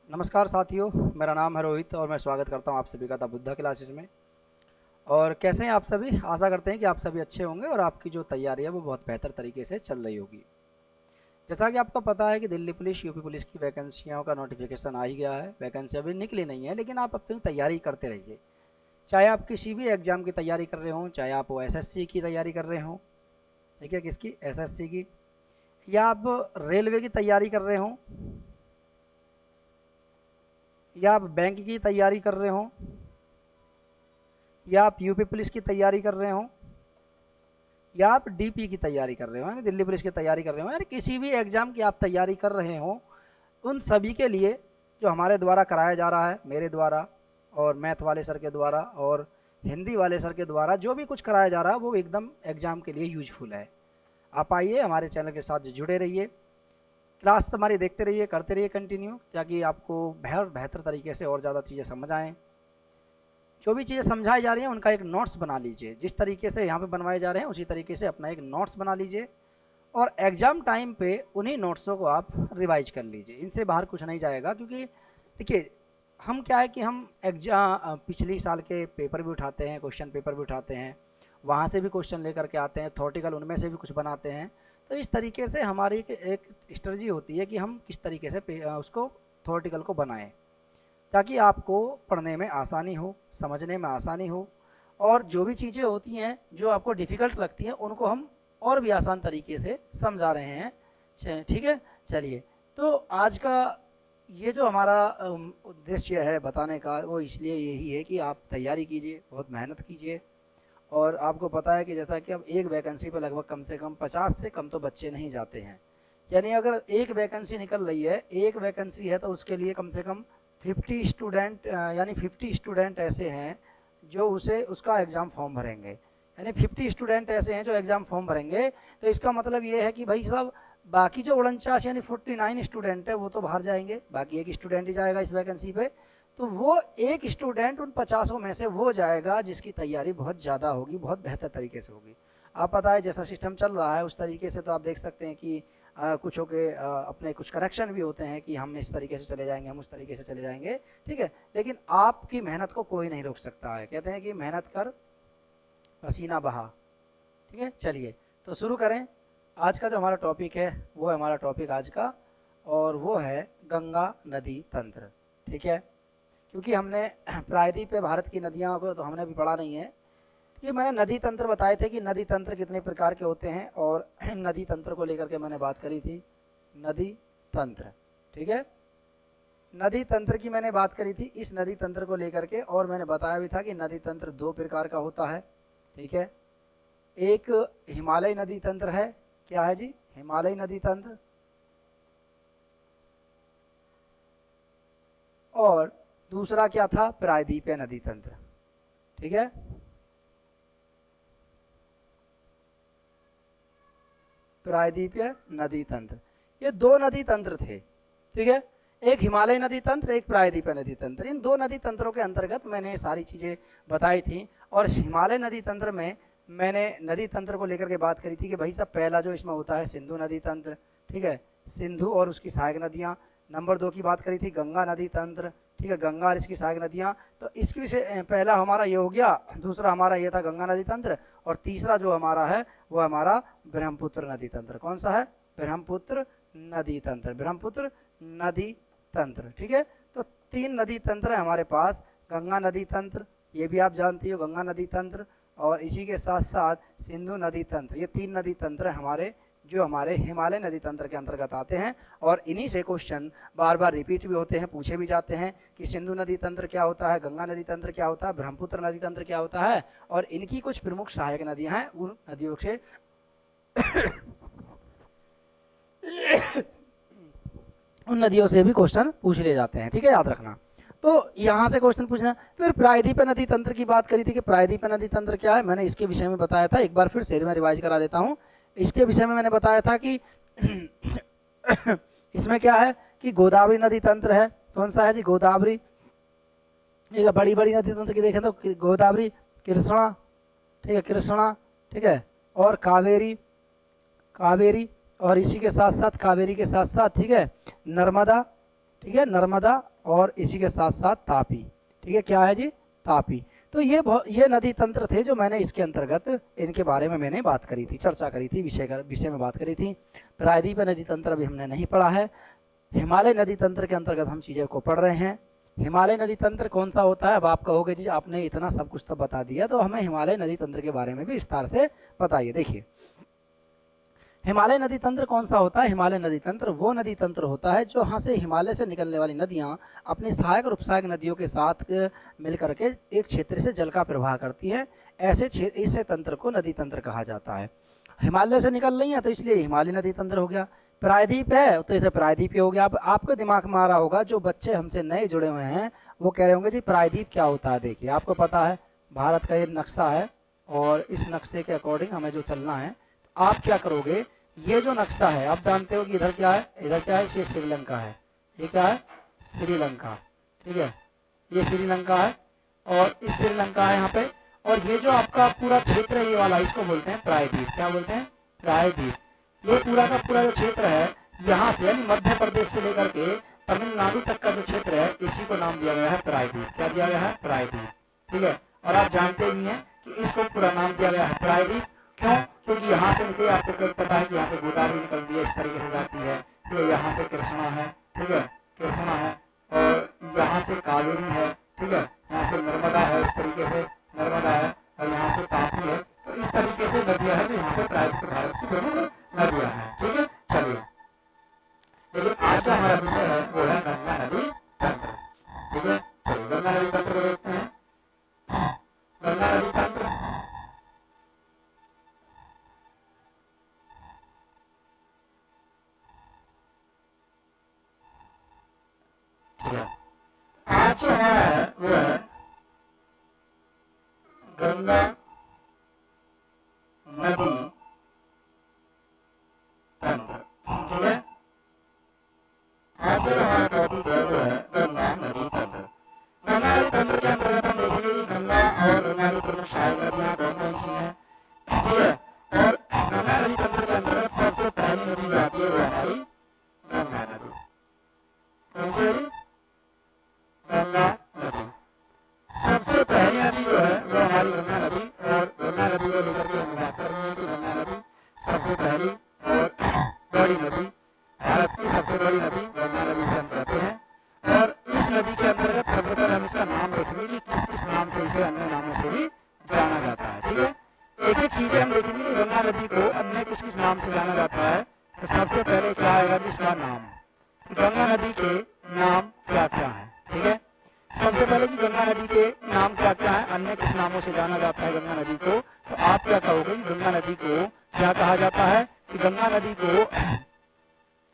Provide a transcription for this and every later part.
नमस्कार साथियों, मेरा नाम है रोहित और मैं स्वागत करता हूं आप सभी का द बुद्धा क्लासेस में। और कैसे हैं आप सभी? आशा करते हैं कि आप सभी अच्छे होंगे और आपकी जो तैयारी है वो बहुत बेहतर तरीके से चल रही होगी। जैसा कि आपको पता है कि दिल्ली पुलिस, यूपी पुलिस की वैकेंसियों का नोटिफिकेशन आ ही गया है। वैकेंसी अभी निकली नहीं है, लेकिन आप अपनी तैयारी करते रहिए। चाहे आप किसी भी एग्ज़ाम की तैयारी कर रहे हों, चाहे आप एसएससी की तैयारी कर रहे हों, ठीक है, किसकी, एसएससी की, या आप रेलवे की तैयारी कर रहे हों, या आप बैंक की तैयारी कर रहे हों, या आप यूपी पुलिस की तैयारी कर रहे हों, या आप डीपी की तैयारी कर रहे हो, यानी दिल्ली पुलिस की तैयारी कर रहे हो, यानी किसी भी एग्ज़ाम की आप तैयारी कर रहे हो, उन सभी के लिए जो हमारे द्वारा कराया जा रहा है, मेरे द्वारा और मैथ वाले सर के द्वारा और हिंदी वाले सर के द्वारा जो भी कुछ कराया जा रहा है वो एकदम एग्ज़ाम के लिए यूजफुल है। आप आइए, हमारे चैनल के साथ जुड़े रहिए, क्लास हमारी देखते रहिए, करते रहिए कंटिन्यू, ताकि आपको बेहतर तरीके से और ज़्यादा चीज़ें समझ आएँ। जो भी चीज़ें समझाई जा रही हैं उनका एक नोट्स बना लीजिए। जिस तरीके से यहाँ पे बनवाए जा रहे हैं उसी तरीके से अपना एक नोट्स बना लीजिए और एग्ज़ाम टाइम पे उन्हीं नोट्सों को आप रिवाइज कर लीजिए। इनसे बाहर कुछ नहीं जाएगा, क्योंकि देखिए, हम क्या है कि हम एग्जाम पिछली साल के पेपर भी उठाते हैं, क्वेश्चन पेपर भी उठाते हैं, वहाँ से भी क्वेश्चन लेकर के आते हैं, थॉटिकल उनमें से भी कुछ बनाते हैं। तो इस तरीके से हमारी एक स्ट्रेटजी होती है कि हम किस तरीके से उसको थॉटिकल को बनाएं, ताकि आपको पढ़ने में आसानी हो, समझने में आसानी हो, और जो भी चीज़ें होती हैं जो आपको डिफ़िकल्ट लगती हैं उनको हम और भी आसान तरीके से समझा रहे हैं। ठीक है, चलिए। तो आज का ये जो हमारा उद्देश्य है बताने का, वो इसलिए यही है कि आप तैयारी कीजिए, बहुत मेहनत कीजिए। और आपको पता है कि जैसा कि अब एक वैकेंसी पर लगभग कम से कम 50 से कम तो बच्चे नहीं जाते हैं। यानी अगर एक वैकेंसी निकल रही है, एक वैकेंसी है, तो उसके लिए कम से कम 50 स्टूडेंट, यानी 50 स्टूडेंट ऐसे हैं जो उसे उसका एग्ज़ाम फॉर्म भरेंगे। यानी 50 स्टूडेंट ऐसे हैं जो एग्ज़ाम फॉर्म भरेंगे। तो इसका मतलब ये है कि भाई साहब, बाकी जो 49 यानी 49 स्टूडेंट है वो तो बाहर जाएंगे, बाकी एक स्टूडेंट ही जाएगा इस वैकेंसी पे। तो वो एक स्टूडेंट उन 50 में से वो जाएगा जिसकी तैयारी बहुत ज़्यादा होगी, बहुत बेहतर तरीके से होगी। आप पता है जैसा सिस्टम चल रहा है उस तरीके से तो आप देख सकते हैं कि कुछ के अपने कुछ करेक्शन भी होते हैं कि हम इस तरीके से चले जाएंगे, हम उस तरीके से चले जाएंगे, ठीक है। लेकिन आपकी मेहनत को कोई नहीं रोक सकता है। कहते हैं कि मेहनत कर, पसीना बहा। ठीक है, चलिए तो शुरू करें। आज का जो हमारा टॉपिक है वो है हमारा टॉपिक आज का, और वो है गंगा नदी तंत्र। ठीक है, क्योंकि हमने प्रायद्वीप पे भारत की नदियों को तो हमने अभी पढ़ा नहीं है। ये मैंने नदी तंत्र बताए थे कि नदी तंत्र कितने प्रकार के होते हैं, और नदी तंत्र को लेकर के मैंने बात करी थी। नदी तंत्र, ठीक है, नदी तंत्र की मैंने बात करी थी, इस नदी तंत्र को लेकर के। और मैंने बताया भी था कि नदी तंत्र दो प्रकार का होता है। ठीक है, एक हिमालय नदी तंत्र है। क्या है जी? हिमालय नदी तंत्र। और दूसरा क्या था? प्रायद्वीपीय नदी तंत्र। ठीक है, प्रायद्वीपीय नदी तंत्र, ये दो नदी तंत्र थे। ठीक है, एक हिमालय नदी तंत्र, एक प्रायद्वीपीय नदी तंत्र। इन दो नदी तंत्रों के अंतर्गत मैंने सारी चीज़ें बताई थी। और हिमालय नदी तंत्र में मैंने नदी तंत्र को लेकर के बात करी थी कि भाई साहब, पहला जो इसमें होता है सिंधु नदी तंत्र। ठीक है, सिंधु और उसकी सहायक नदियाँ। नंबर 2 की बात करी थी गंगा नदी तंत्र। ठीक है, गंगा और इसकी सहायक नदियाँ। तो इसकी से पहला हमारा ये हो गया, दूसरा हमारा ये था गंगा नदी तंत्र, और तीसरा जो हमारा है वो हमारा ब्रह्मपुत्र नदी तंत्र। कौन सा है? ब्रह्मपुत्र नदी तंत्र, ब्रह्मपुत्र नदी तंत्र। ठीक है, तो 3 नदी तंत्र है हमारे पास। गंगा नदी तंत्र, ये भी आप जानती हो, गंगा नदी तंत्र, और इसी के साथ साथ सिंधु नदी तंत्र। ये 3 नदी तंत्र हमारे जो हमारे हिमालय नदी तंत्र के अंतर्गत आते हैं। और इन्हीं से क्वेश्चन बार बार रिपीट भी होते हैं, पूछे भी जाते हैं कि सिंधु नदी तंत्र क्या होता है, गंगा नदी तंत्र क्या होता है, ब्रह्मपुत्र नदी तंत्र क्या होता है, और इनकी कुछ प्रमुख सहायक नदियां हैं, उन नदियों से उन नदियों से भी क्वेश्चन पूछ ले जाते हैं। ठीक है, याद रखना। तो यहाँ से क्वेश्चन पूछना। फिर प्रायद्वीपीय नदी तंत्र की बात करी थी कि प्रायद्वीपीय नदी तंत्र क्या है, मैंने इसके विषय में बताया था। एक बार फिर से मैं रिवाइज करा देता हूँ। इसके विषय में मैंने बताया था कि इसमें क्या है कि गोदावरी नदी तंत्र है। कौन सा है जी? गोदावरी। एक बड़ी बड़ी नदी तंत्र की देखें तो गोदावरी, कृष्णा, ठीक है, कृष्णा, ठीक है, और कावेरी, कावेरी, और इसी के साथ साथ कावेरी के साथ साथ, ठीक है, नर्मदा, ठीक है, नर्मदा, और इसी के साथ साथ तापी। ठीक है, क्या है जी, तापी। तो ये नदी तंत्र थे जो मैंने इसके अंतर्गत इनके बारे में मैंने बात करी थी, चर्चा करी थी, विषय में बात करी थी। प्रायद्वीप नदी तंत्र अभी हमने नहीं पढ़ा है। हिमालय नदी तंत्र के अंतर्गत हम चीज़ें को पढ़ रहे हैं। हिमालय नदी तंत्र कौन सा होता है? अब आप कहोगे जी आपने इतना सब कुछ तो बता दिया, तो हमें हिमालय नदी तंत्र के बारे में भी विस्तार से बताइए। देखिए, हिमालय नदी तंत्र कौन सा होता है? हिमालय नदी तंत्र वो नदी तंत्र होता है जो यहाँ से हिमालय से निकलने वाली नदियाँ अपनी सहायक और उपसहायक नदियों के साथ मिलकर के एक क्षेत्र से जल का प्रवाह करती है। ऐसे तंत्र को नदी तंत्र कहा जाता है। हिमालय से निकल रही है तो इसलिए हिमालय नदी तंत्र हो गया। प्रायद्वीप है तो इसे प्रायद्वीप हो गया। अब आपके दिमाग में आ रहा होगा, जो बच्चे हमसे नए जुड़े हुए हैं वो कह रहे होंगे जी प्रायद्वीप क्या होता है। देखिए, आपको पता है भारत का ये नक्शा है और इस नक्शे के अकॉर्डिंग हमें जो चलना है, तो आप क्या करोगे, ये जो नक्शा है आप जानते हो कि इधर क्या है, इधर क्या है, ये श्रीलंका है, ये क्या है, श्रीलंका। ठीक है, ये श्रीलंका है और इस श्रीलंका है यहाँ पे, और ये जो आपका पूरा क्षेत्र है ये वाला, इसको बोलते हैं प्रायद्वीप। क्या बोलते हैं? प्रायद्वीप। ये पूरा का पूरा जो क्षेत्र है यहाँ से, यानी मध्य प्रदेश से लेकर के तमिलनाडु तक का जो क्षेत्र है, इसी को नाम दिया गया है प्रायद्वीप। क्या दिया गया है? प्रायद्वीप। ठीक है, और आप जानते भी हैं कि इसको पूरा नाम दिया गया है प्रायद्वीप। क्यों? क्योंकि यहाँ से निकले, आपको पता है कि यहाँ से गोदावरी निकलती है, इस तरीके से जाती है। तो यहाँ से कृष्णा है, ठीक है, कृष्णा है, और यहाँ से कावेरी है, ठीक है, यहाँ से नर्मदा है, इस तरीके से नर्मदा है, और यहाँ से तापी है। तो इस तरीके से नदियाँ हैं जो यहाँ पे प्रायद्वीप भारत की प्रमुख नदियाँ हैं। ठीक है, चलिए, लेकिन आज का हमारा विषय है वो है गंगा नदी तंत्र। ठीक है, चलिए गंगा नदी तंत्र को देखते हैं। गंगा नदी तंत्र आज जो है वो है गंगा नदी तंत्र। ठीक है, आज जो हमारा टॉपिक है वो है गंगा नदी तंत्र। गंगा नदी तंत्र के अंतर्गत हम देखेंगे कि गंगा और गंगा की प्रमुख सहायक नदियां कौन कौन सी हैं। ठीक है, और गंगा नदी तंत्र के अंतर्गत सबसे पहली नदी जो आती है वो हमारी गंगा नदी। कौन सी नदी? गंगा नदी। सबसे पहली नदी जो है वो हमारी गंगा नदी, और गंगा नदी को लेकर के हम बात कर रहे हैं कि गंगा नदी सबसे पहली और बड़ी नदी, भारत की सबसे बड़ी नदी गंगा नदी से हम कहते हैं। और इस नदी के अंतर्गत सबसे पहले हम इसका नाम देखेंगे कि किस किस नाम से इसे अन्य नामों से भी जाना जाता है। ठीक है, एक एक चीजें हम देखेंगे कि गंगा नदी को अन्य किस किस नाम से जाना जाता है। तो सबसे पहले क्या आएगा, इसका नाम, गंगा नदी के नाम क्या क्या है। ठीक है, सबसे पहले कि गंगा नदी के नाम क्या क्या है, अन्य किस नामों से जाना जाता है गंगा नदी को। तो आप क्या कहोगे, गंगा नदी को क्या कहा जाता है? कि गंगा नदी को,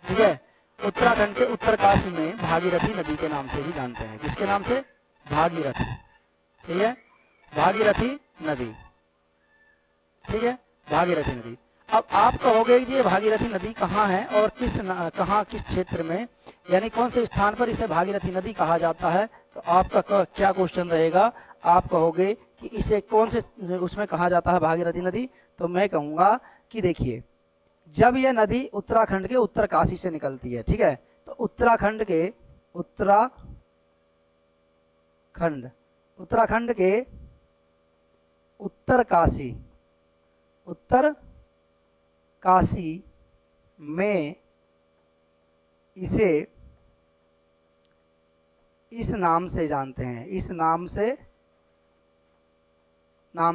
ठीक है, उत्तराखंड के उत्तरकाशी में भागीरथी नदी के नाम से भी जानते हैं। किसके नाम से? भागीरथी। ठीक है, भागीरथी नदी। ठीक है, भागीरथी नदी। अब आप कहोगे कि ये भागीरथी नदी कहाँ है और किस क्षेत्र में, यानी कौन से स्थान पर इसे भागीरथी नदी कहा जाता है। तो आपका क्या क्वेश्चन रहेगा, आप कहोगे कि इसे कौन से उसमें कहा जाता है भागीरथी नदी। तो मैं कहूँगा कि देखिए, जब यह नदी उत्तराखंड के उत्तरकाशी से निकलती है, ठीक है, तो उत्तराखंड के उत्तरकाशी में इसे इस नाम से जानते हैं, इस नाम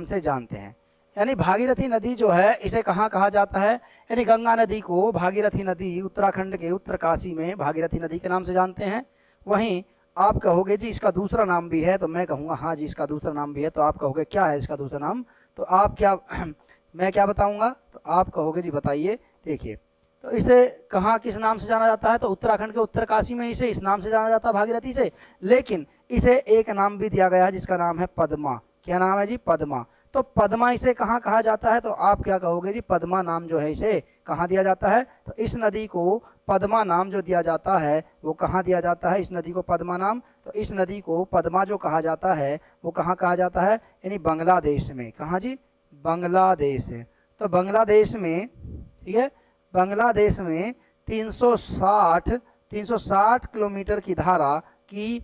से जानते हैं। यानी भागीरथी नदी जो है इसे कहाँ कहा जाता है, यानी गंगा नदी को भागीरथी नदी उत्तराखंड के उत्तरकाशी में भागीरथी नदी के नाम से जानते हैं। वहीं आप कहोगे जी इसका दूसरा नाम भी है, तो मैं कहूँगा हाँ जी इसका दूसरा नाम भी है। तो आप कहोगे क्या है इसका दूसरा नाम, तो आप क्या मैं क्या बताऊँगा, तो आप कहोगे जी बताइए। देखिए, तो इसे कहाँ किस नाम से जाना जाता है, तो उत्तराखंड के उत्तरकाशी में इसे इस नाम से जाना जाता है भागीरथी से। लेकिन इसे एक नाम भी दिया गया है जिसका नाम है पद्मा। क्या नाम है जी? पद्मा। तो पद्मा इसे कहाँ कहा जाता है, तो आप क्या कहोगे जी पद्मा नाम जो है इसे कहाँ दिया जाता है। तो इस नदी को पद्मा नाम जो दिया जाता है वो कहाँ दिया जाता है, इस नदी को पद्मा नाम। तो इस नदी को पद्मा जो कहा जाता है वो कहाँ कहा जाता है, यानी बांग्लादेश में। कहाँ जी? बांग्लादेश। तो बांग्लादेश में, ठीक है, बांग्लादेश में 360 किलोमीटर की धारा की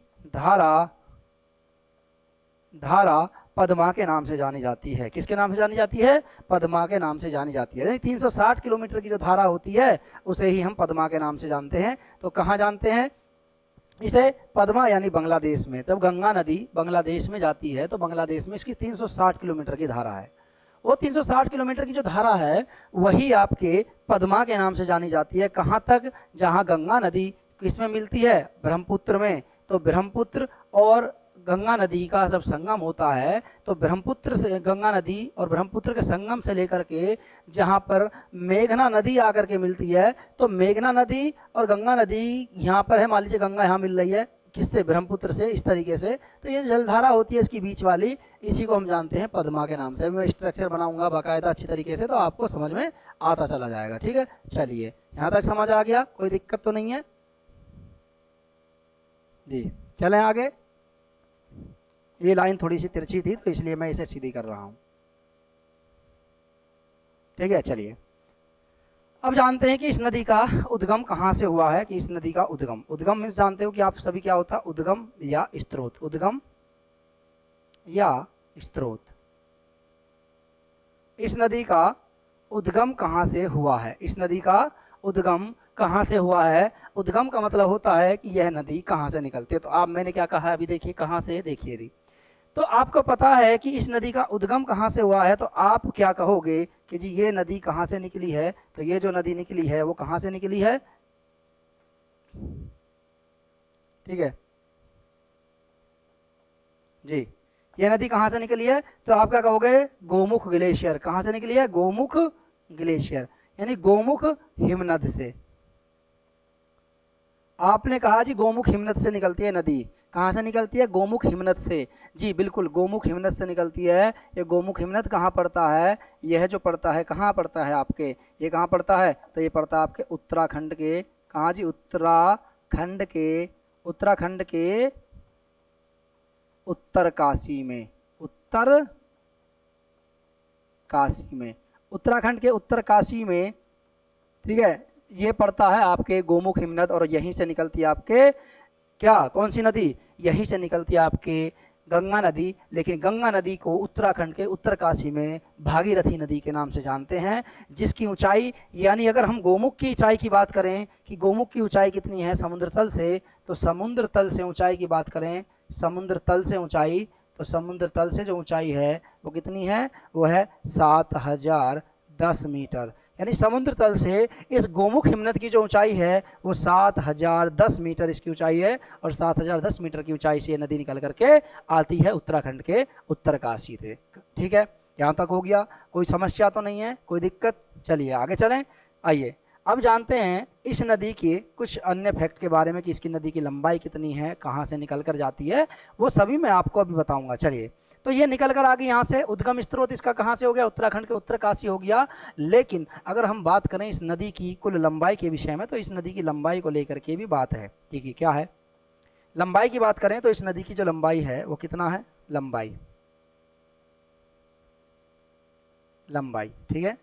धारा पद्मा के नाम से जानी जाती है। किसके नाम से जानी जाती है? पद्मा के नाम से जानी जाती है। 360 किलोमीटर की जो धारा होती है उसे ही हम पद्मा के नाम से जानते हैं। तो कहाँ जानते हैं इसे? पद्मा यानी बांग्लादेश में। तब गंगा नदी बांग्लादेश में जाती है तो बांग्लादेश में इसकी 360 किलोमीटर की धारा है। वो 360 किलोमीटर की जो धारा है वही आपके पद्मा के नाम से जानी जाती है। कहाँ तक? जहाँ गंगा नदी किसमें मिलती है? ब्रह्मपुत्र में। तो ब्रह्मपुत्र और गंगा नदी का जब संगम होता है तो ब्रह्मपुत्र से गंगा नदी और ब्रह्मपुत्र के संगम से लेकर के जहाँ पर मेघना नदी आकर के मिलती है, तो मेघना नदी और गंगा नदी यहाँ पर है, मान लीजिए गंगा यहाँ मिल रही है, किससे? ब्रह्मपुत्र से, इस तरीके से। तो ये जलधारा होती है इसकी बीच वाली, इसी को हम जानते हैं पद्मा के नाम से। मैं स्ट्रक्चर बनाऊंगा बाकायदा अच्छी तरीके से तो आपको समझ में आता चला जाएगा। ठीक है, चलिए यहाँ तक समझ आ गया, कोई दिक्कत तो नहीं है जी। चलें आगे। ये लाइन थोड़ी सी तिरछी थी तो इसलिए मैं इसे सीधी कर रहा हूं। ठीक है, चलिए अब जानते हैं कि इस नदी का उद्गम कहाँ से हुआ है। कि इस नदी का उद्गम मीन्स जानते हो कि आप सभी क्या होता है? उद्गम या स्रोत। उद्गम या स्रोत। इस नदी का उद्गम कहाँ से हुआ है? इस नदी का उद्गम कहाँ से हुआ है? उद्गम का मतलब होता है कि यह नदी कहाँ से निकलती है। तो आप, मैंने क्या कहा अभी देखिए, कहाँ से, देखिए री। तो आपको पता है कि इस नदी का उद्गम कहाँ से हुआ है, तो आप क्या कहोगे कि जी ये नदी कहाँ से निकली है? तो ये जो नदी निकली है वो कहाँ से निकली है? ठीक है जी, ये नदी कहाँ से निकली है? तो आप क्या कहोगे? गोमुख ग्लेशियर। कहाँ से निकली है? गोमुख ग्लेशियर, यानी गोमुख हिमनद से। आपने कहा जी गोमुख हिमनद से निकलती है नदी। कहाँ से निकलती है? गोमुख हिमनद से। जी बिल्कुल, गोमुख हिमनद से निकलती है। ये गोमुख हिमनद कहाँ पड़ता है? यह जो पड़ता है, कहाँ पड़ता है आपके? ये कहाँ पड़ता है? तो ये पड़ता है आपके उत्तराखंड के, कहाँ जी? उत्तराखंड के उत्तरकाशी में। उत्तराखंड के उत्तरकाशी में, ठीक है, ये पड़ता है आपके गोमुख हिमनद। और यहीं से निकलती है आपके क्या, कौन सी नदी? यहीं से निकलती है आपके गंगा नदी। लेकिन गंगा नदी को उत्तराखंड के उत्तरकाशी में भागीरथी नदी के नाम से जानते हैं, जिसकी ऊंचाई, यानी अगर हम गोमुख की ऊंचाई की बात करें कि गोमुख की ऊंचाई कितनी है समुद्र तल से, तो समुद्र तल से ऊंचाई की बात करें, समुद्र तल से ऊंचाई, तो समुद्र तल से जो ऊंचाई है वो कितनी है? वो है 7010 मीटर। यानी समुद्र तल से इस गोमुख हिमनद की जो ऊंचाई है वो 7010 मीटर इसकी ऊंचाई है। और 7010 मीटर की ऊंचाई से ये नदी निकल करके आती है उत्तराखंड के उत्तरकाशी से। ठीक है, यहाँ तक हो गया, कोई समस्या तो नहीं है, कोई दिक्कत? चलिए आगे चलें। आइए अब जानते हैं इस नदी के कुछ अन्य फैक्ट के बारे में कि इसकी नदी की लंबाई कितनी है, कहाँ से निकल कर जाती है, वो सभी मैं आपको अभी बताऊंगा। चलिए, तो ये निकल कर आ गई यहाँ से। उद्गम स्रोत इसका कहाँ से हो गया? उत्तराखंड के उत्तरकाशी हो गया। लेकिन अगर हम बात करें इस नदी की कुल लंबाई के विषय में, तो इस नदी की लंबाई को लेकर के भी बात है। ठीक है, क्या है? लंबाई की बात करें तो इस नदी की जो लंबाई है वो कितना है? लंबाई, ठीक है,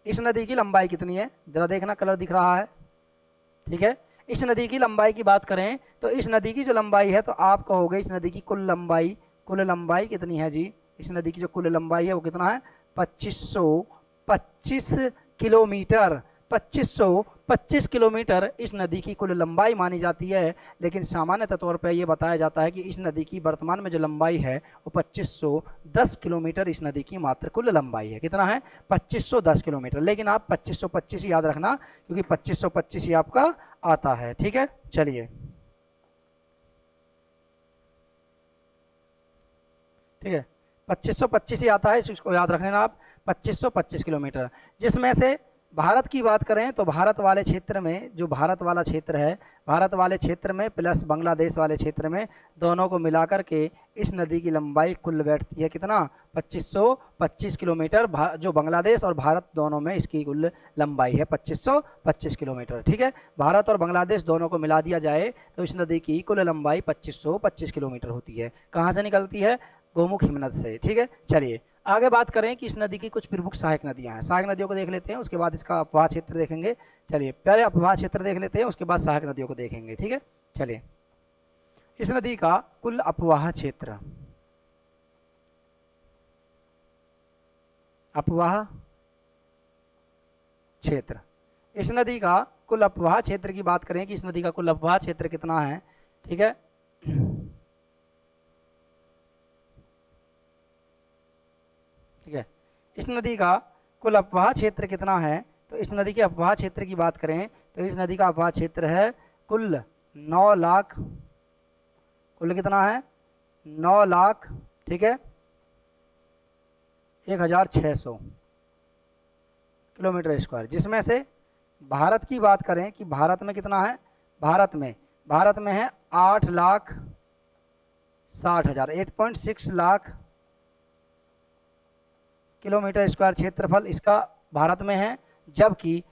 इस नदी की लंबाई कितनी है? जरा देखना, कलर दिख रहा है, ठीक है। इस नदी की लंबाई की बात करें तो इस नदी की जो लंबाई है, तो आप कहोगे इस नदी की कुल लंबाई कितनी है जी? इस नदी की जो कुल लंबाई है वो कितना है? 2525 किलोमीटर। 2525 किलोमीटर इस नदी की कुल लंबाई मानी जाती है। लेकिन सामान्य तौर पर यह बताया जाता है कि इस नदी की वर्तमान में जो लंबाई है वो 2510 किलोमीटर इस नदी की मात्र कुल लंबाई है। कितना है? 2510 किलोमीटर। लेकिन आप 2525 याद रखना, क्योंकि 2525 ही आपका आता है। ठीक है, चलिए, ठीक है, 2525 ही आता है, इसको याद रख लेना आप। 2525 किलोमीटर, जिसमें से भारत की बात करें तो भारत वाले क्षेत्र में, जो भारत वाला क्षेत्र है, भारत वाले क्षेत्र में प्लस बांग्लादेश वाले क्षेत्र में, दोनों को मिलाकर के इस नदी की लंबाई कुल बैठती है कितना? 2525 किलोमीटर। जो बांग्लादेश और भारत दोनों में इसकी कुल लंबाई है 2525 किलोमीटर। ठीक है, भारत और बांग्लादेश दोनों को मिला दिया जाए तो इस नदी की कुल लंबाई 2525 किलोमीटर होती है। कहाँ से निकलती है? गोमुख हिमनद से। ठीक है, चलिए आगे बात करें कि इस नदी की कुछ प्रमुख सहायक नदियां हैं। सहायक नदियों को देख लेते हैं, उसके बाद इसका अपवाह क्षेत्र देखेंगे। चलिए पहले अपवाह क्षेत्र देख लेते हैं, उसके बाद सहायक नदियों को देखेंगे। ठीक है, चलिए इस नदी का कुल अपवाह क्षेत्र, अपवाह क्षेत्र, इस नदी का कुल अपवाह क्षेत्र की बात करें कि इस नदी का कुल अपवाह क्षेत्र कितना है, ठीक है। ठीक है, इस नदी का कुल अपवाह क्षेत्र कितना है, तो इस नदी के अपवाह क्षेत्र की बात करें तो इस नदी का अपवाह क्षेत्र है कुल 9 लाख, कुल कितना है 9 लाख, ठीक है, 1600 किलोमीटर स्क्वायर, जिसमें से भारत की बात करें कि भारत में कितना है, भारत में है 8,60,000, 8.6 लाख किलोमीटर स्क्वायर क्षेत्रफल इसका भारत में है। जबकि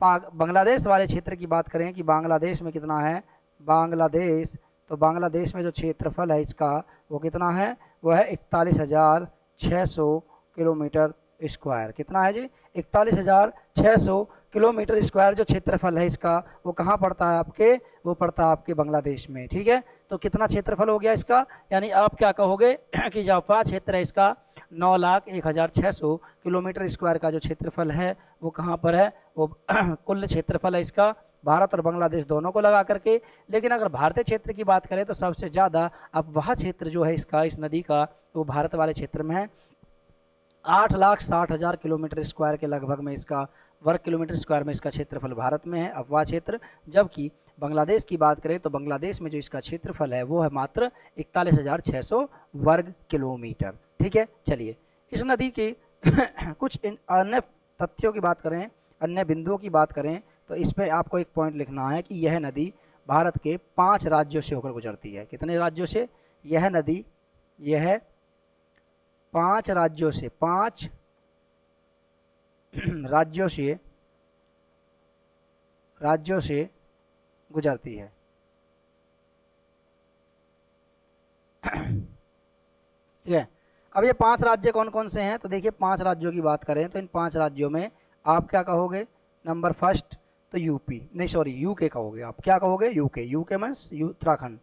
बांग्लादेश वाले क्षेत्र की बात करें कि बांग्लादेश में कितना है, बांग्लादेश, तो बांग्लादेश में जो क्षेत्रफल है इसका वो कितना है, वो है 41,600 किलोमीटर स्क्वायर। कितना है जी, 41,600 किलोमीटर स्क्वायर जो क्षेत्रफल है इसका, वो कहाँ पड़ता है आपके, वो पड़ता है आपके बांग्लादेश में। ठीक है, तो कितना क्षेत्रफल हो गया इसका, यानी आप क्या कहोगे कि जो अपवाह क्षेत्र है इसका 9,01,600 किलोमीटर स्क्वायर का जो क्षेत्रफल है वो कहाँ पर है, वो कुल क्षेत्रफल है इसका भारत और बांग्लादेश दोनों को लगा करके। लेकिन अगर भारतीय क्षेत्र की बात करें तो सबसे ज़्यादा अपवाह क्षेत्र जो है इसका, इस नदी का, वो भारत वाले क्षेत्र में है। 8,60,000 किलोमीटर स्क्वायर के लगभग में इसका, वर्ग किलोमीटर स्क्वायर में इसका क्षेत्रफल भारत में है अपवाह क्षेत्र। जबकि बांग्लादेश की बात करें तो बांग्लादेश में जो इसका क्षेत्रफल है वो है मात्र 41,600 वर्ग किलोमीटर। ठीक है, चलिए इस नदी की कुछ अन्य तथ्यों की बात करें, अन्य बिंदुओं की बात करें तो इस पर आपको एक पॉइंट लिखना है कि यह नदी भारत के 5 राज्यों से होकर गुजरती है। कितने राज्यों से, यह नदी, यह 5 राज्यों से, 5 राज्यों से गुजरती है। ठीक है, अब ये 5 राज्य कौन कौन से हैं, तो देखिए 5 राज्यों की बात करें तो इन 5 राज्यों में आप क्या कहोगे, नंबर फर्स्ट तो यूपी, नहीं सॉरी यूके कहोगे आप, क्या कहोगे, यूके, यूके मीन्स उत्तराखंड।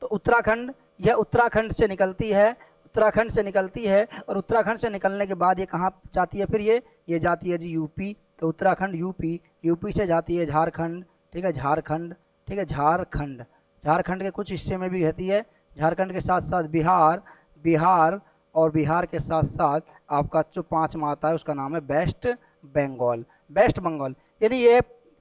तो उत्तराखंड, यह उत्तराखंड से निकलती है, उत्तराखंड से निकलती है और उत्तराखंड से निकलने के बाद ये कहाँ जाती है, फिर ये जाती है जी यूपी। तो उत्तराखंड यूपी, यूपी से जाती है झारखंड, ठीक है, झारखंड, ठीक है, झारखंड, झारखंड के कुछ हिस्से में भी रहती है, झारखंड के साथ साथ बिहार, बिहार और बिहार के साथ साथ आपका जो 5वां आता है उसका नाम है वेस्ट बंगाल, वेस्ट बंगाल। यानी ये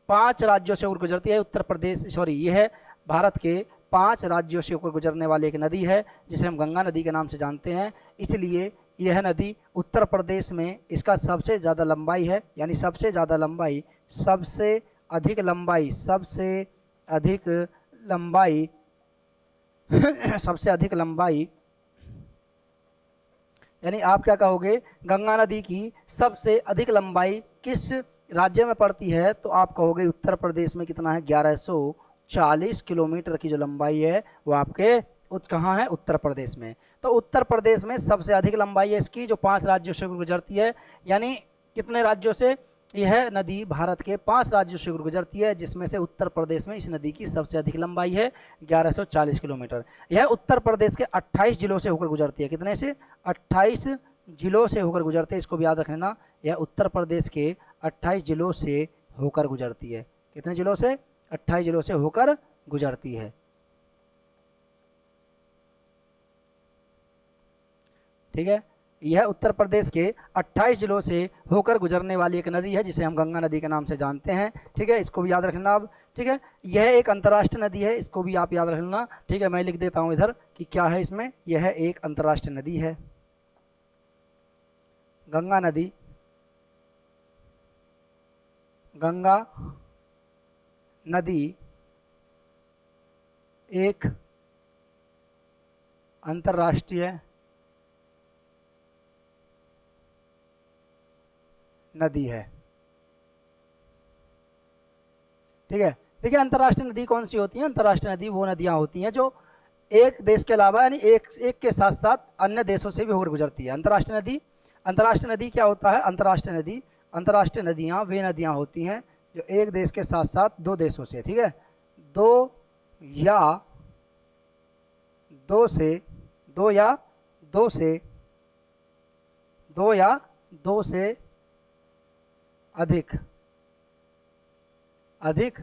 5 राज्यों से होकर गुजरती है, उत्तर प्रदेश, सॉरी ये है भारत के 5 राज्यों से होकर गुजरने वाली एक नदी है जिसे हम गंगा नदी के नाम से जानते हैं। इसलिए यह नदी उत्तर प्रदेश में इसका सबसे ज़्यादा लंबाई है, यानी सबसे ज़्यादा लंबाई, सबसे अधिक लंबाई, सबसे अधिक लंबाई सबसे अधिक लंबाई, यानी आप क्या कहोगे, गंगा नदी की सबसे अधिक लंबाई किस राज्य में पड़ती है, तो आप कहोगे उत्तर प्रदेश में कितना है, 1140 किलोमीटर की जो लंबाई है वो आपके कहाँ है, उत्तर प्रदेश में। तो उत्तर प्रदेश में सबसे अधिक लंबाई है इसकी, जो 5 राज्यों से गुजरती है। यानी कितने राज्यों से, यह नदी भारत के 5 राज्यों से गुजरती है, जिसमें से उत्तर प्रदेश में इस नदी की सबसे अधिक लंबाई है 1140 किलोमीटर। यह उत्तर प्रदेश के 28 जिलों से होकर गुजरती है, कितने से, 28 जिलों से होकर गुजरते हैं, इसको भी याद रखना। यह उत्तर प्रदेश के 28 जिलों से होकर गुजरती है, कितने जिलों से, 28 जिलों से होकर गुजरती है। ठीक है, यह उत्तर प्रदेश के 28 जिलों से होकर गुजरने वाली एक नदी है जिसे हम गंगा नदी के नाम से जानते हैं। ठीक है, इसको भी याद रखना अब। ठीक है, यह एक अंतर्राष्ट्रीय नदी है, इसको भी आप याद रखना। ठीक है, मैं लिख देता हूं इधर कि क्या है इसमें, यह एक अंतर्राष्ट्रीय नदी है, गंगा नदी, गंगा नदी एक अंतर्राष्ट्रीय नदी है। ठीक है, देखिए अंतर्राष्ट्रीय नदी कौन सी होती है, अंतर्राष्ट्रीय नदी वो नदियां होती हैं जो एक देश के अलावा, यानी एक के साथ साथ अन्य देशों से भी होकर गुजरती है। अंतर्राष्ट्रीय नदी क्या होता है, अंतर्राष्ट्रीय नदियां वे नदियां होती हैं जो एक देश के साथ साथ 2 देशों से, ठीक है, 2 या दो से दो या दो से दो या दो से अधिक अधिक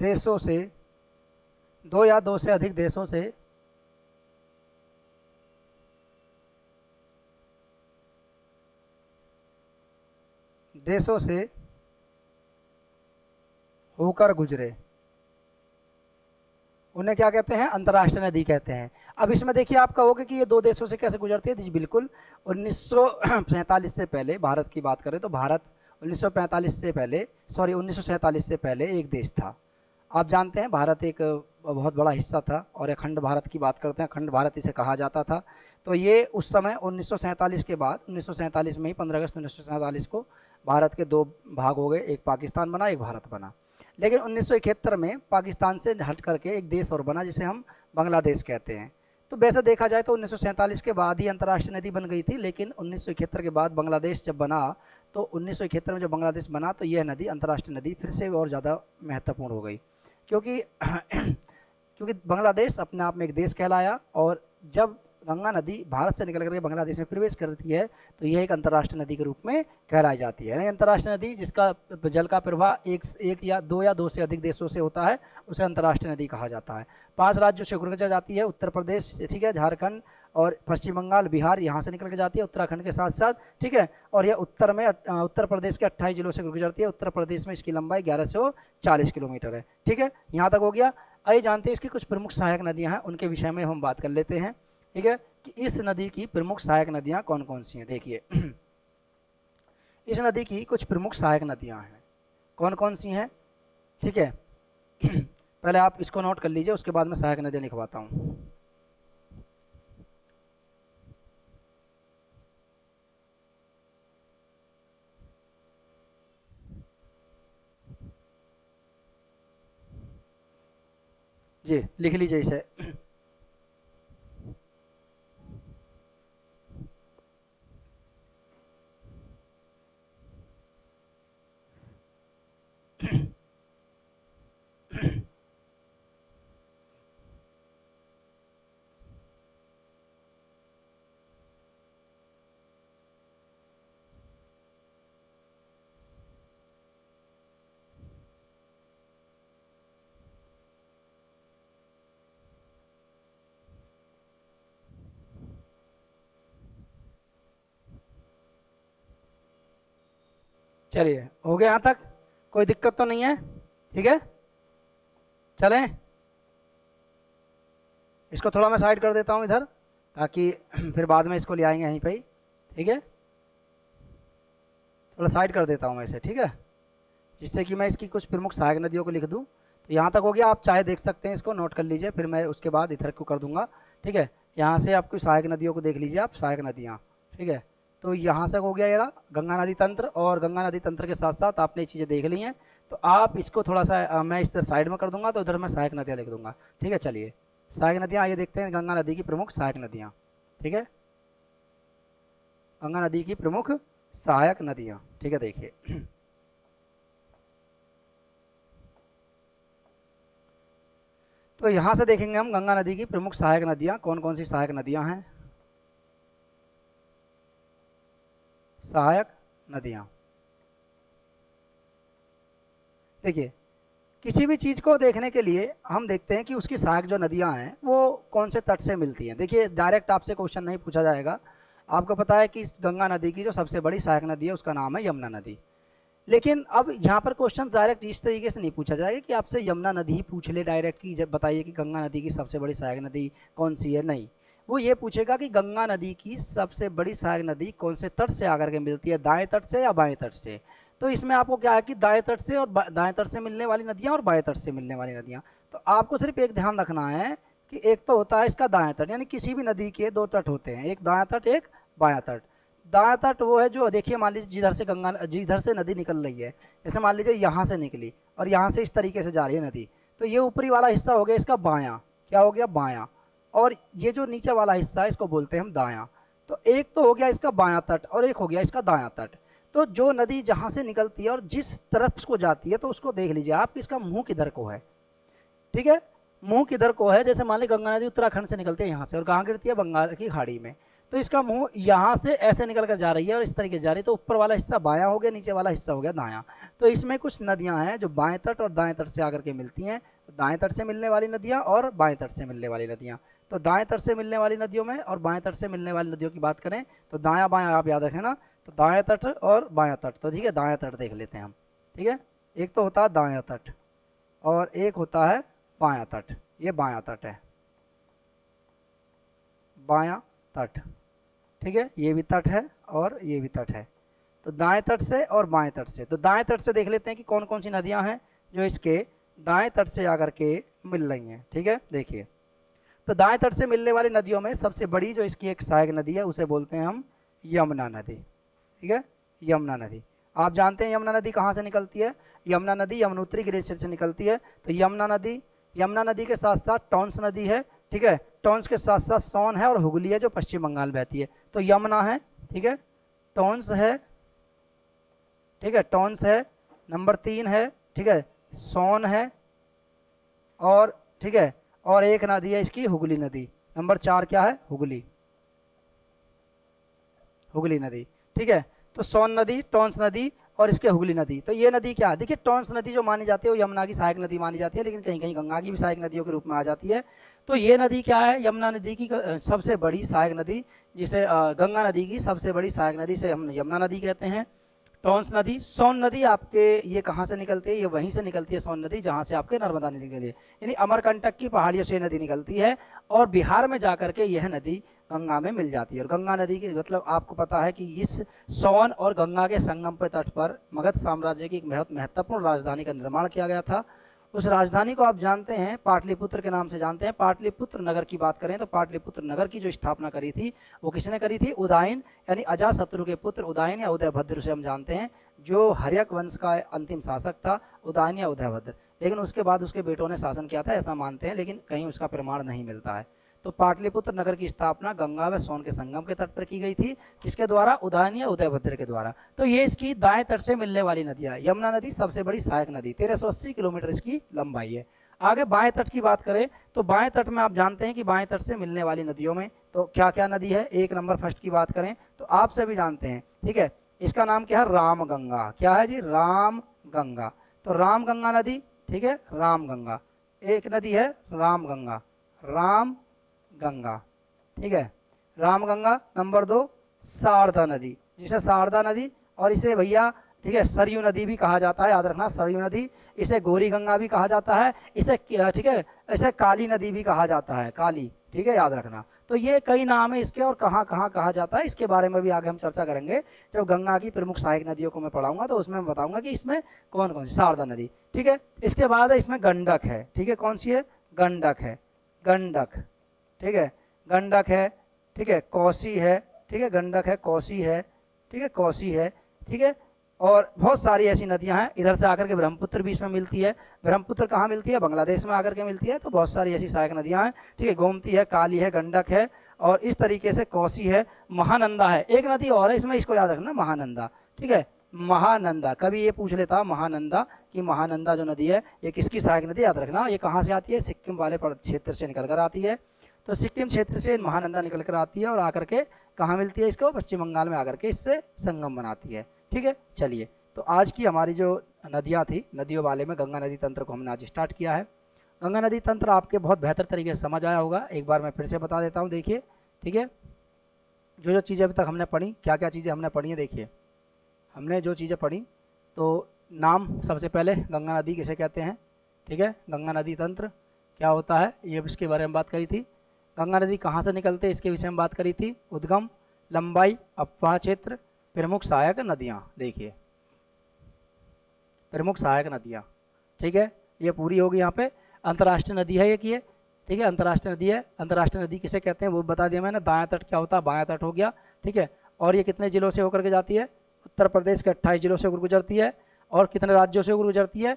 देशों से, दो या दो से अधिक देशों से होकर गुजरे, उन्हें क्या कहते हैं? अंतर्राष्ट्रीय नदी कहते हैं। अब इसमें देखिए आप कहोगे कि ये दो देशों से कैसे गुजरती है? जी बिल्कुल, 1947 से पहले भारत की बात करें तो भारत 1945 से पहले, सॉरी 1947 से पहले एक देश था। आप जानते हैं भारत एक बहुत बड़ा हिस्सा था और अखंड भारत की बात करते हैं, अखंड भारत इसे कहा जाता था। तो ये उस समय 1947 के बाद, 1947 में ही 15 अगस्त 1947 को भारत के दो भाग हो गए, एक पाकिस्तान बना, एक भारत बना। लेकिन 1971 में पाकिस्तान से हट करके एक देश और बना जिसे हम बांग्लादेश कहते हैं। तो वैसे देखा जाए तो 1947 के बाद ही अंतर्राष्ट्रीय नदी बन गई थी, लेकिन 1971 के बाद बांग्लादेश जब बना, तो 1971 में जब बांग्लादेश बना तो यह नदी अंतर्राष्ट्रीय नदी फिर से और ज़्यादा महत्वपूर्ण हो गई, क्योंकि क्योंकि बांग्लादेश अपने आप में एक देश कहलाया, और जब गंगा नदी भारत से निकल करके बांग्लादेश में प्रवेश करती है तो यह एक अंतर्राष्ट्रीय नदी के रूप में कहलाई जाती है। अंतर्राष्ट्रीय नदी जिसका जल का प्रवाह एक या दो से अधिक देशों से होता है उसे अंतर्राष्ट्रीय नदी कहा जाता है। 5 राज्यों से गुजर जाती है, उत्तर प्रदेश, ठीक है, झारखंड और पश्चिम बंगाल, बिहार यहाँ से निकल के जाती है, उत्तराखंड के साथ साथ, ठीक है। और यह उत्तर में उत्तर प्रदेश के 28 जिलों से गुजरती है। उत्तर प्रदेश में इसकी लंबाई 1140 किलोमीटर है, ठीक है, यहाँ तक हो गया। आइए जानते हैं इसकी कुछ प्रमुख सहायक नदियाँ हैं, उनके विषय में हम बात कर लेते हैं, ठीक है, कि इस नदी की प्रमुख सहायक नदियाँ कौन कौन सी हैं। देखिए इस नदी की कुछ प्रमुख सहायक नदियाँ हैं, कौन कौन सी हैं, ठीक है। पहले आप इसको नोट कर लीजिए, उसके बाद मैं सहायक नदियाँ लिखवाता हूँ। जी लिख लीजिए इसे। चलिए हो गया यहाँ तक, कोई दिक्कत तो नहीं है, ठीक है। चलें, इसको थोड़ा मैं साइड कर देता हूँ इधर, ताकि फिर बाद में इसको ले आएंगे यहीं पे ही, ठीक है। थोड़ा साइड कर देता हूँ मैं इसे, ठीक है, जिससे कि मैं इसकी कुछ प्रमुख सहायक नदियों को लिख दूँ। तो यहाँ तक हो गया, आप चाहे देख सकते हैं, इसको नोट कर लीजिए, फिर मैं उसके बाद इधर को कर दूंगा, ठीक है। यहाँ से आपकी सहायक नदियों को देख लीजिए आप, सहायक नदियाँ, ठीक है। तो यहाँ से हो गया ये गंगा नदी तंत्र, और गंगा नदी तंत्र के साथ साथ आपने ये चीज़ें देख ली हैं। तो आप इसको थोड़ा सा मैं इस तरह साइड में कर दूंगा, तो इधर मैं सहायक नदियाँ लिख दूंगा, ठीक है। चलिए सहायक नदियाँ आइए देखते हैं, गंगा नदी की प्रमुख सहायक नदियाँ, ठीक है, गंगा नदी की प्रमुख सहायक नदियाँ, ठीक है। देखिए तो यहाँ से देखेंगे हम गंगा नदी की प्रमुख सहायक नदियाँ कौन कौन सी सहायक नदियाँ हैं। सहायक नदियाँ, देखिए किसी भी चीज़ को देखने के लिए हम देखते हैं कि उसकी सहायक जो नदियाँ हैं वो कौन से तट से मिलती हैं। देखिए डायरेक्ट आपसे क्वेश्चन नहीं पूछा जाएगा, आपको पता है कि गंगा नदी की जो सबसे बड़ी सहायक नदी है उसका नाम है यमुना नदी। लेकिन अब यहाँ पर क्वेश्चन डायरेक्ट इस तरीके से नहीं पूछा जाएगा कि आपसे यमुना नदी ही पूछ ले डायरेक्ट कि जब बताइए कि गंगा नदी की सबसे बड़ी सहायक नदी कौन सी है, नहीं। वो ये पूछेगा कि गंगा नदी की सबसे बड़ी सहायक नदी कौन से तट से आकर के मिलती है, दाएं तट से या बाएं तट से। तो इसमें आपको क्या है कि दाएं तट से और दाएं तट से मिलने वाली नदियाँ और बाएं तट से मिलने वाली नदियाँ। तो आपको सिर्फ एक ध्यान रखना है कि एक तो होता है इसका दाएं तट, यानी किसी भी नदी के दो तट होते हैं, एक दायां तट एक बायां तट। दायां तट वो है जो देखिए मान लीजिए जिधर से नदी निकल रही है, जैसे मान लीजिए यहाँ से निकली और यहाँ से इस तरीके से जा रही है नदी, तो ये ऊपरी वाला हिस्सा हो गया इसका बायां, क्या हो गया बायां, और ये जो नीचे वाला हिस्सा है इसको बोलते हैं हम दायां। तो एक तो हो गया इसका बायां तट और एक हो गया इसका दायां तट। तो जो नदी जहाँ से निकलती है और जिस तरफ को जाती है तो उसको देख लीजिए आप, इसका मुंह किधर को है, ठीक है। मुंह किधर को है, जैसे मान ली गंगा नदी उत्तराखंड से निकलती है यहाँ से और कहाँ गिरती है, बंगाल की खाड़ी में, तो इसका मुंह यहाँ से ऐसे निकल कर जा रही है और इस तरीके से जा रही है, तो ऊपर वाला हिस्सा बायां हो गया, नीचे वाला हिस्सा हो गया दायां। तो इसमें कुछ नदियां हैं जो बाएं तट और दाएं तट से आकर के मिलती हैं, तो दाएं तट से मिलने वाली नदियां और बाएं तट से मिलने वाली नदियां। तो दाएं तट से मिलने वाली नदियों में और बाएं तट से मिलने वाली नदियों की बात करें तो दायां बायां आप याद रखें ना, तो दायां तट और बायां तट, तो ठीक है दायां तट देख लेते हैं हम, ठीक है। एक तो होता है दायां तट और एक होता है बायां तट, ये बायां तट है, बायां तट, ठीक है, ये भी तट है और ये भी तट है। तो दाएं तट से और बाएं तट से, तो दाएं तट से देख लेते हैं कि कौन कौन सी नदियां हैं जो इसके दाएं तट से आकर के मिल रही हैं, ठीक है। देखिए, तो दाएं तट से मिलने वाली नदियों में सबसे बड़ी जो इसकी एक सहायक नदी है उसे बोलते हैं हम यमुना नदी, ठीक है, यमुना नदी। आप जानते हैं यमुना नदी कहाँ से निकलती है, यमुना नदी यमुनोत्री ग्लेशियर से निकलती है। तो यमुना नदी के साथ साथ टॉन्स नदी है, ठीक है, टॉन्स के साथ साथ सोन है और हुगली है जो पश्चिम बंगाल बहती है। तो यमुना है, ठीक है, टॉन्स है, ठीक है, टॉन्स है, नंबर 3 है, ठीक है, सोन है, और ठीक है, और एक नदी है इसकी हुगली नदी, नंबर 4 क्या है, हुगली, हुगली नदी, ठीक है। तो सोन नदी, टॉन्स नदी और इसके हुगली नदी। तो ये नदी क्या है, देखिए टॉन्स नदी जो मानी जाती है वो यमुना की सहायक नदी मानी जाती है, लेकिन कहीं कहीं गंगा की भी सहायक नदियों के रूप में आ जाती है। तो ये नदी क्या है, यमुना नदी की सबसे बड़ी सहायक नदी, जिसे गंगा नदी की सबसे बड़ी सहायक नदी से हम यमुना नदी कहते हैं। टॉन्स नदी, सोन नदी आपके ये कहाँ से निकलती है, ये वहीं से निकलती है सोन नदी जहाँ से आपके नर्मदा नदी निकली है, यानी अमरकंटक की पहाड़ियों से नदी निकलती है और बिहार में जाकर के यह नदी गंगा में मिल जाती है। और गंगा नदी की मतलब आपको पता है कि इस सोन और गंगा के संगम पर तट पर मगध साम्राज्य की एक बहुत महत्वपूर्ण राजधानी का निर्माण किया गया था। उस राजधानी को आप जानते हैं पाटलिपुत्र के नाम से जानते हैं। पाटलिपुत्र नगर की बात करें तो पाटलिपुत्र नगर की जो स्थापना करी थी वो किसने करी थी, उदयन, यानी अजातशत्रु के पुत्र उदयन या उदयभद्र से हम जानते हैं, जो हर्यक वंश का अंतिम शासक था, उदयन या उदयभद्र। लेकिन उसके बाद उसके बेटों ने शासन किया था ऐसा मानते हैं, लेकिन कहीं उसका प्रमाण नहीं मिलता है। तो पाटलिपुत्र नगर की स्थापना गंगा व सोन के संगम के तट पर की गई थी, किसके द्वारा, उदयन या उदयभद्र के द्वारा। तो ये इसकी दाएं तट से मिलने वाली नदियां, यमुना नदी सबसे बड़ी सहायक नदी, 1380 किलोमीटर इसकी लंबाई है। आगे बाएं तट की बात करें तो बाएं तट में आप जानते हैं कि बाएं तट से मिलने वाली नदियों में तो क्या क्या नदी है, एक नंबर फर्स्ट की बात करें तो आप सभी जानते हैं, ठीक है, इसका नाम क्या है, राम गंगा। क्या है जी, राम गंगा। तो राम गंगा नदी, ठीक है, राम गंगा एक नदी है, राम गंगा, राम गंगा, ठीक है, राम गंगा। नंबर 2 शारदा नदी, जिसे शारदा नदी और इसे भैया, ठीक है, सरयू नदी भी कहा जाता है, याद रखना सरयू नदी, इसे गौरी गंगा भी कहा जाता है, इसे ठीक है, इसे काली नदी भी कहा जाता है, काली, ठीक है, याद रखना। तो ये कई नाम है इसके और कहाँ कहाँ कहा जाता है इसके बारे में भी आगे हम चर्चा करेंगे। जब गंगा की प्रमुख सहायक नदियों को मैं पढ़ाऊंगा तो उसमें मैं बताऊंगा कि इसमें कौन कौन सी, शारदा नदी, ठीक है। इसके बाद इसमें गंडक है, ठीक है, कौन सी है, गंडक है, गंडक, ठीक है, गंडक है, ठीक है, कोसी है, ठीक है, गंडक है, कोसी है, ठीक है, कोसी है, ठीक है, और बहुत सारी ऐसी नदियां हैं। इधर से आकर के ब्रह्मपुत्र भी इसमें मिलती है, ब्रह्मपुत्र कहाँ मिलती है, बांग्लादेश में आकर के मिलती है। तो बहुत सारी ऐसी सहायक नदियां हैं, ठीक है, गोमती है, काली है, गंडक है और इस तरीके से कोसी है, महानंदा है, एक नदी और है इसमें, इसको याद रखना, महानंदा, ठीक है, महानंदा। कभी ये पूछ लेता महानंदा कि महानंदा जो नदी है ये किसकी सहायक नदी, याद रखना, ये कहाँ से आती है, सिक्किम वाले क्षेत्र से निकल कर आती है। तो सिक्किम क्षेत्र से महानंदा निकल कर आती है और आकर के कहाँ मिलती है, इसको पश्चिम बंगाल में आकर के इससे संगम बनाती है, ठीक है। चलिए, तो आज की हमारी जो नदियाँ थी, नदियों वाले में गंगा नदी तंत्र को हमने आज स्टार्ट किया है। गंगा नदी तंत्र आपके बहुत बेहतर तरीके से समझ आया होगा, एक बार मैं फिर से बता देता हूँ, देखिए, ठीक है, जो जो चीज़ें अभी तक हमने पढ़ी, क्या क्या चीज़ें हमने पढ़ी है, देखिए, हमने जो चीज़ें पढ़ी तो नाम सबसे पहले गंगा नदी किसे कहते हैं, ठीक है, गंगा नदी तंत्र क्या होता है ये इसके बारे में बात करी थी। गंगा नदी कहाँ से निकलते हैं इसके विषय में बात करी थी, उद्गम, लंबाई, अपवाह क्षेत्र, प्रमुख सहायक नदियाँ। देखिए, प्रमुख सहायक नदियाँ, ठीक है, ये पूरी होगी। यहाँ पे अंतर्राष्ट्रीय नदी है एक ये, ठीक है, अंतर्राष्ट्रीय नदी है। अंतर्राष्ट्रीय नदी किसे कहते हैं वो बता दिया मैंने। दायां तट क्या होता है, बायां तट हो गया, ठीक है, और ये कितने जिलों से होकर के जाती है, उत्तर प्रदेश के 28 जिलों से गुजरती है। और कितने राज्यों से गुजरती है,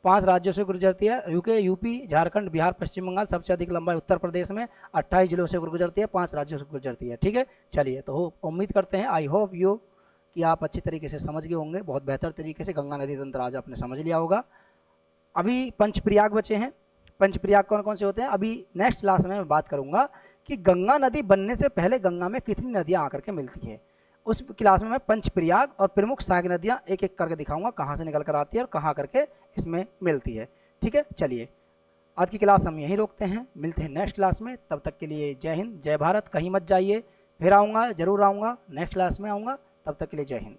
5 राज्यों से गुजरती है, यूपी, झारखंड, बिहार, पश्चिम बंगाल, सबसे अधिक लंबाई उत्तर प्रदेश में 28 जिलों से गुजरती है, 5 राज्यों से गुजरती है, ठीक है। चलिए, तो उम्मीद करते हैं, आई होप यू कि आप अच्छी तरीके से समझ गए होंगे, बहुत बेहतर तरीके से गंगा नदी तंत्र आज आपने समझ लिया होगा। अभी पंचप्रयाग बचे हैं, पंचप्रयाग कौन कौन से होते हैं अभी नेक्स्ट क्लास में मैं बात करूंगा कि गंगा नदी बनने से पहले गंगा में कितनी नदियां आकर के मिलती है। उस क्लास में मैं पंचप्रयाग और प्रमुख सहायक नदियां एक एक करके दिखाऊंगा कहाँ से निकल कर आती है और कहाँ करके इसमें मिलती है। ठीक है, चलिए आज की क्लास हम यहीं रोकते हैं, मिलते हैं नेक्स्ट क्लास में। तब तक के लिए जय हिंद, जय भारत, कहीं मत जाइए, फिर आऊँगा, जरूर आऊँगा, नेक्स्ट क्लास में आऊँगा। तब तक के लिए जय हिंद।